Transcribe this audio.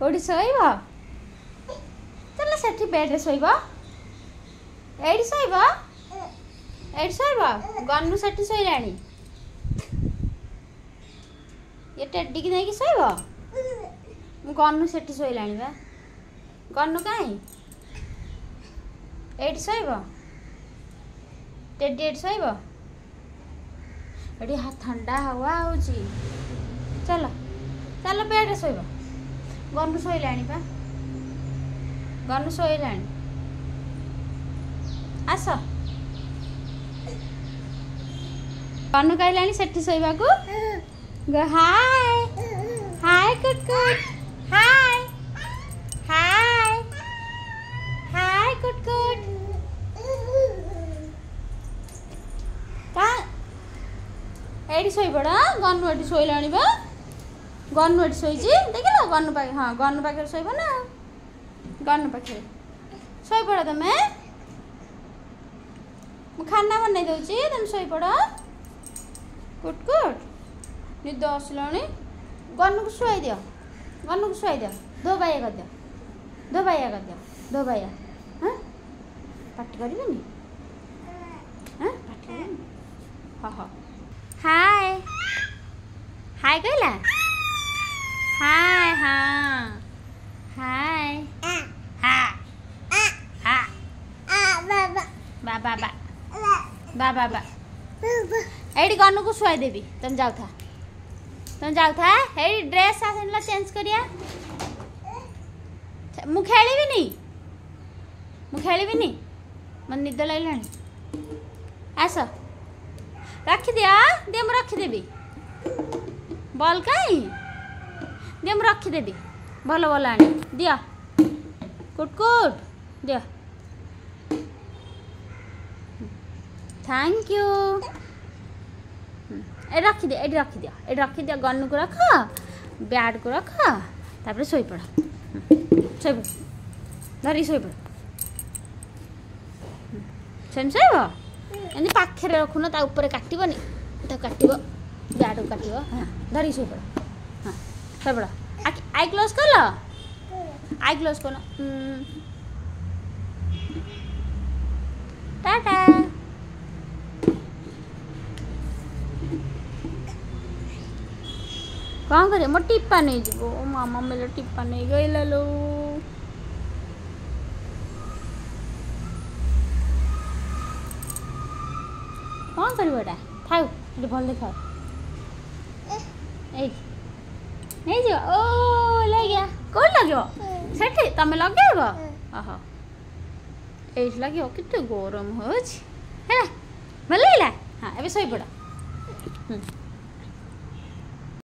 कौटी शोब चल से बेड्रे शोब AD शोब AD शोब गनु से शोला ये टेडी की नहीं शोब गनु से शोला बा गनु कहीं एडी शोब टेडी एडी शोब एडी ठंडा हवा हो चल चल बेड्रे शोब गनु शोला गनु शोला आस गनु कहला सेठी शोबा को हाय हाय कुटकुट हाय हाय हाय कुटकुट का एडी शोई पड़ा गनु एडी शोला बा गनु एटी शोची देख लो गनु पाखे हाँ गनु पाखे शोब ना गनु पाखे शोई पड़ तुम्हें मु खाना बन दूची तुम शोई पड़ कुटकुट निद आसलाणी गनु को शुआई दियो गनु को शुआई दियो दो बाया कर दियो दो बाया कर दियो दो बाया हाँ पार्टी करें हाँ पार्टी करें हाँ हाँ हाय हाय कहला हाय हाँ हाय हाँ हाँ बा बा बा बा बा बा एडी गनु को शुआई देवी तुम जाऊ था एडी ड्रेस आसला चेंज करिया मु खेली मन निद लगे आस रखी दिया दे मु रखीदेवी बल कहीं दे मु रखीदेवी भल भल आनी दिया कुटकुट दिया थैंक यू ए रखी दिया एडी रखी दिया गनु को रख बैड को रख तापर शोई पड़ धरी शोई पड़ सेम शोब एमती पाखे रखुन ता ऊपर काटबनी काट बैड को काट हाँ धरी शोई पड़ हाँ शोई पड़ आई क्लोज कर लो आई क्लोज कर टाटा कौन करे मो टिप्पा नहीं जीवो मामा मेरे टिप्पा नहीं गई लो कौन कर बेटा थाउ ये भल देखा ए नहीं जो ओ ले गया कौन लगे सेठी तमे लगेबो आहा एठ लगे कितने गरम हो है भल हाँ एबे सोई पड़ा